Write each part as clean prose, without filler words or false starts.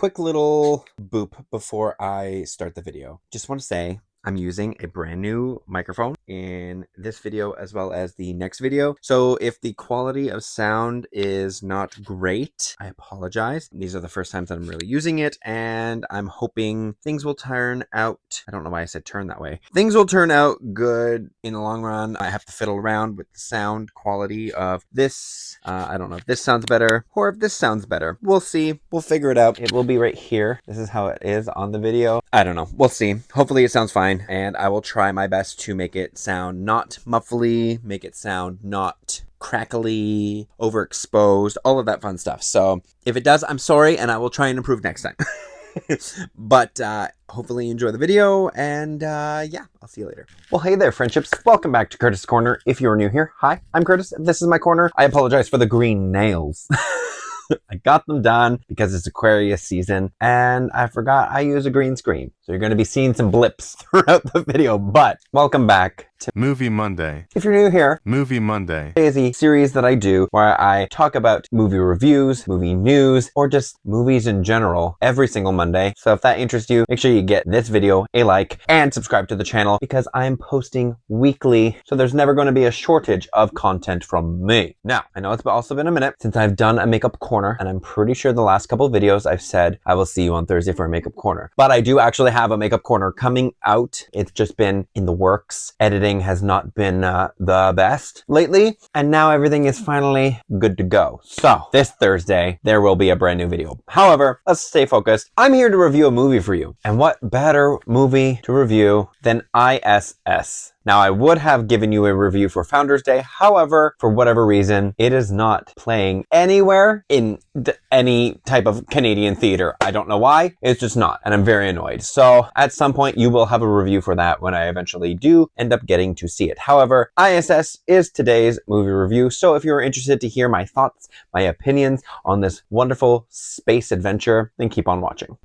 Quick little boop before I start the video. Just want to say I'm using a brand new microphone in this video as well as the next video. So if the quality of sound is not great, I apologize. These are the first times that I'm really using it, and I'm hoping things will turn out, I don't know why I said turn that way. Things will turn out good in the long run. I have to fiddle around with the sound quality of this. I don't know if this sounds better or if this sounds better. We'll see. We'll figure it out. It will be right here. This is how it is on the video. I don't know. We'll see. Hopefully it sounds fine. And I will try my best to make it sound not muffly, make it sound not crackly, overexposed, all of that fun stuff. So if it does, I'm sorry, and I will try and improve next time. But hopefully you enjoy the video, and yeah, I'll see you later. Well, hey there, friendships. Welcome back to Curtis' Corner. If you're new here, hi, I'm Curtis. This is my corner. I apologize for the green nails. I got them done because it's Aquarius season, and I forgot I use a green screen. So you're going to be seeing some blips throughout the video, but welcome back to Movie Monday. If you're new here, Movie Monday is a series that I do where I talk about movie reviews, movie news, or just movies in general every single Monday. So if that interests you, make sure you get this video a like and subscribe to the channel because I'm posting weekly. So there's never going to be a shortage of content from me. Now, I know it's also been a minute since I've done a makeup corner, and I'm pretty sure the last couple of videos I've said I will see you on Thursday for a makeup corner. But I do actually have a makeup corner coming out. It's just been in the works. Editing has not been the best lately, and now everything is finally good to go. So this Thursday there will be a brand new video. However, let's stay focused. I'm here to review a movie for you, and what better movie to review than I.S.S. Now, I would have given you a review for Founders Day. However, for whatever reason, it is not playing anywhere in any type of Canadian theater. I don't know why. It's just not, and I'm very annoyed. So at some point, you will have a review for that when I eventually do end up getting to see it. However, I.S.S. is today's movie review. So if you're interested to hear my thoughts, my opinions on this wonderful space adventure, then keep on watching.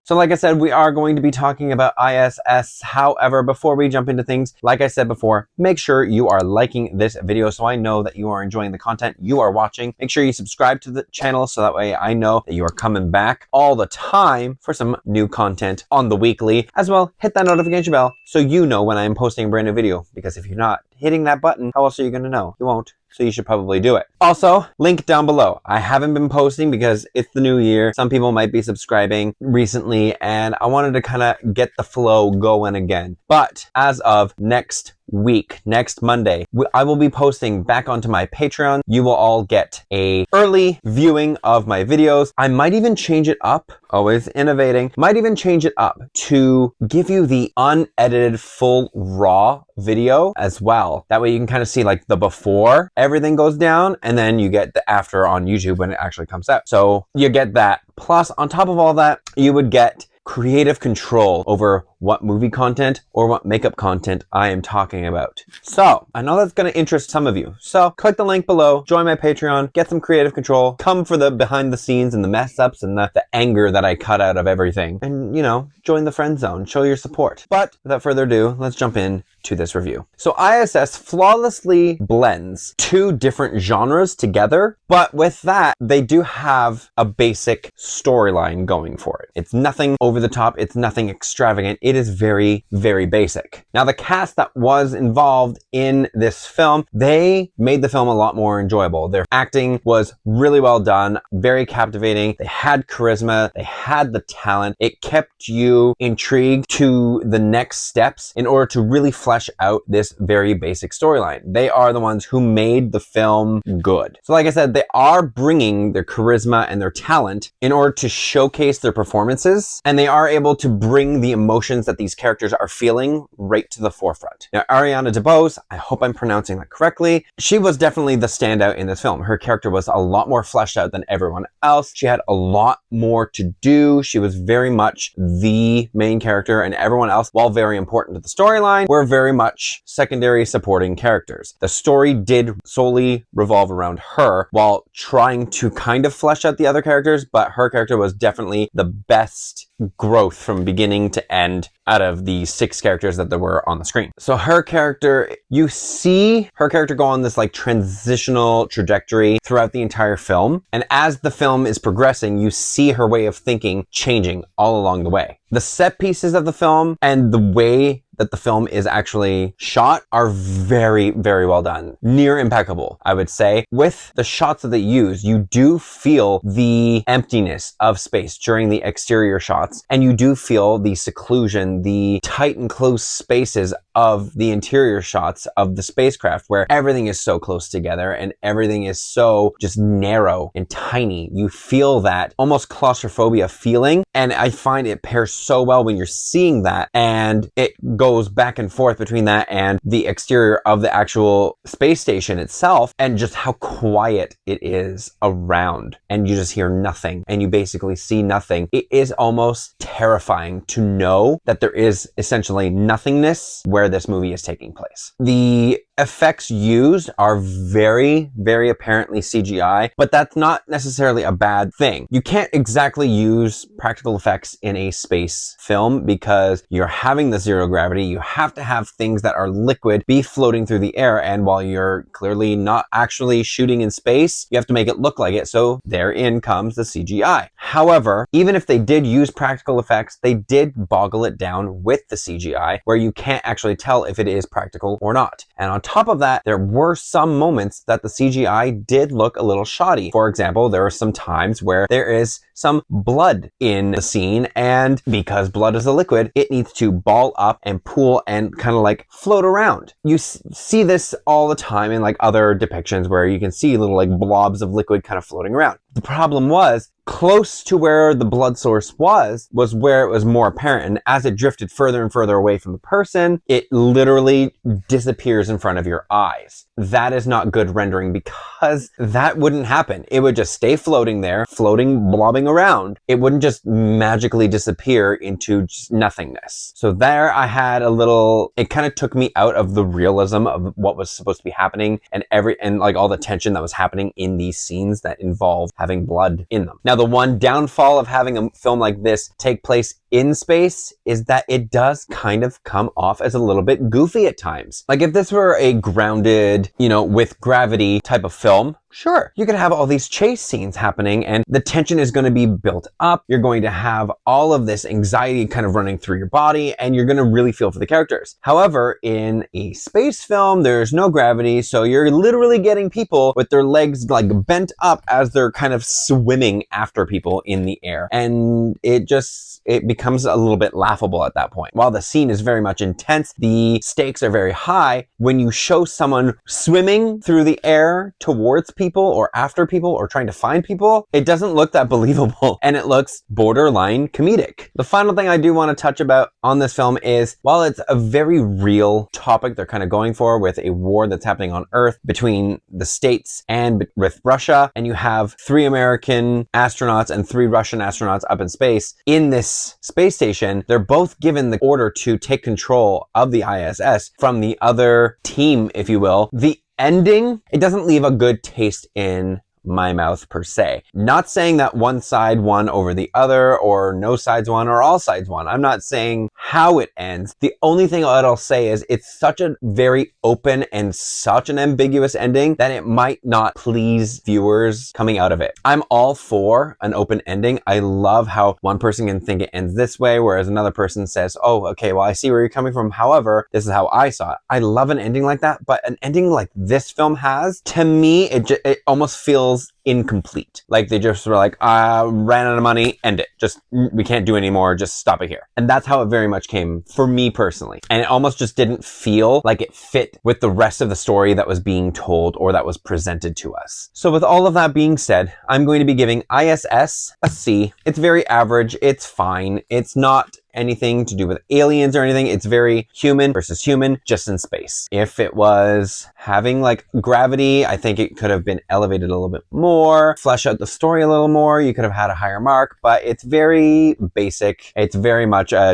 So like I said, we are going to be talking about I.S.S. However, before we jump into things, like I said before, make sure you are liking this video so I know that you are enjoying the content you are watching. Make sure you subscribe to the channel so that way I know that you are coming back all the time for some new content on the weekly. As well, hit that notification bell so you know when I am posting a brand new video. Because if you're not hitting that button, how else are you going to know? You won't. So you should probably do it. Also, link down below. I haven't been posting because it's the new year. Some people might be subscribing recently, and I wanted to kind of get the flow going again. But as of next week, next Monday, I will be posting back onto my Patreon. You will all get a early viewing of my videos. I might even change it up, always innovating, might even change it up to give you the unedited full raw video as well. That way you can kind of see like the before everything goes down, and then you get the after on YouTube when it actually comes out. So you get that. Plus, on top of all that, you would get creative control over what movie content or what makeup content I am talking about. So I know that's going to interest some of you. So click the link below, join my Patreon, get some creative control, come for the behind the scenes and the mess ups and the anger that I cut out of everything. And, you know, join the friend zone, show your support. But without further ado, let's jump in to this review. So I.S.S. flawlessly blends two different genres together, but with that, they do have a basic storyline going for it. It's nothing over the top. It's nothing extravagant. It is very, very basic. Now, the cast that was involved in this film, they made the film a lot more enjoyable. Their acting was really well done, very captivating. They had charisma. They had the talent. It kept you intrigued to the next steps in order to really flesh out this very basic storyline. They are the ones who made the film good. So like I said, they are bringing their charisma and their talent in order to showcase their performances, and they are able to bring the emotions that these characters are feeling right to the forefront. Now, Ariana Debose, I hope I'm pronouncing that correctly, she was definitely the standout in this film. Her character was a lot more fleshed out than everyone else. She had a lot more to do. She was very much the main character, and everyone else, while very important to the storyline, were very very much secondary supporting characters. The story did solely revolve around her while trying to kind of flesh out the other characters, but her character was definitely the best growth from beginning to end out of the 6 characters that there were on the screen. So her character, you see her character go on this like transitional trajectory throughout the entire film. And as the film is progressing, you see her way of thinking changing all along the way. The set pieces of the film and the way that the film is actually shot are very, very well done. Near impeccable, I would say. With the shots that they use, you do feel the emptiness of space during the exterior shots, and you do feel the seclusion, the tight and close spaces of the interior shots of the spacecraft, where everything is so close together and everything is so just narrow and tiny. You feel that almost claustrophobia feeling, and I find it pairs so well when you're seeing that, and it goes back and forth between that and the exterior of the actual space station itself, and just how quiet it is around, and you just hear nothing and you basically see nothing. It is almost terrifying to know that there is essentially nothingness where this movie is taking place. The effects used are very, very apparently CGI, but that's not necessarily a bad thing. You can't exactly use practical effects in a space film because you're having the zero gravity. You have to have things that are liquid be floating through the air, and while you're clearly not actually shooting in space, you have to make it look like it, so therein comes the CGI. However, even if they did use practical effects, they did boggle it down with the CGI, where you can't actually tell if it is practical or not. And on top of that, there were some moments that the CGI did look a little shoddy. For example, there are some times where there is some blood in the scene, and because blood is a liquid, it needs to ball up and pool and kind of like float around. You see this all the time in like other depictions where you can see little like blobs of liquid kind of floating around. The problem was, close to where the blood source was where it was more apparent, and as it drifted further and further away from the person, it literally disappears in front of your eyes. That is not good rendering, because that wouldn't happen. It would just stay floating there, floating, blobbing around. It wouldn't just magically disappear into just nothingness. So there I had a little, it kind of took me out of the realism of what was supposed to be happening, and like all the tension that was happening in these scenes that involved having blood in them. Now, the one downfall of having a film like this take place in space is that it does kind of come off as a little bit goofy at times. Like if this were a grounded, with gravity type of film, sure, you could have all these chase scenes happening and the tension is going to be built up. You're going to have all of this anxiety kind of running through your body, and you're going to really feel for the characters. However, in a space film, there's no gravity, so you're literally getting people with their legs like bent up as they're kind of swimming after people in the air. And it becomes a little bit laughable at that point. While the scene is very much intense, the stakes are very high. When you show someone swimming through the air towards people or after people or trying to find people, it doesn't look that believable, and it looks borderline comedic. The final thing I do want to touch about on this film is, while it's a very real topic they're kind of going for with a war that's happening on Earth between the States and with Russia, and you have 3 American astronauts and 3 Russian astronauts up in space in this space station, they're both given the order to take control of the ISS from the other team, if you will. The ending, it doesn't leave a good taste in my mouth per se. Not saying that one side won over the other, or no sides won, or all sides won. I'm not saying how it ends. The only thing that I'll say is it's such a very open and such an ambiguous ending that it might not please viewers coming out of it. I'm all for an open ending. I love how one person can think it ends this way, whereas another person says, oh, okay, well, I see where you're coming from. However, this is how I saw it. I love an ending like that, but an ending like this film has, to me, it almost feels incomplete. Like they just were like, ran out of money, end it. Just, we can't do any more, just stop it here. And that's how it very much came for me personally. And it almost just didn't feel like it fit with the rest of the story that was being told or that was presented to us. So with all of that being said, I'm going to be giving I.S.S. a C. It's very average. It's fine. It's not anything to do with aliens or anything. It's very human versus human, just in space. If it was having like gravity, I think it could have been elevated a little bit more, more, flesh out the story a little more. You could have had a higher mark, but it's very basic. It's very much a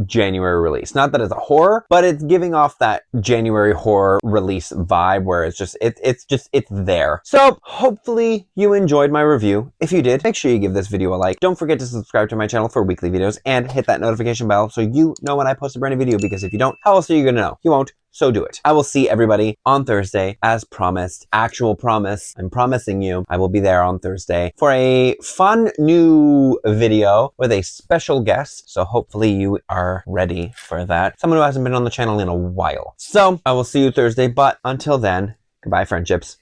January release. Not that it's a horror, but it's giving off that January horror release vibe where it's there. So hopefully you enjoyed my review. If you did, make sure you give this video a like. Don't forget to subscribe to my channel for weekly videos and hit that notification bell so you know when I post a brand new video, because if you don't, how else are you gonna know? You won't. So do it. I will see everybody on Thursday as promised. Actual promise. I'm promising you I will be there on Thursday for a fun new video with a special guest. So hopefully you are ready for that. Someone who hasn't been on the channel in a while. So I will see you Thursday, but until then, goodbye friendships.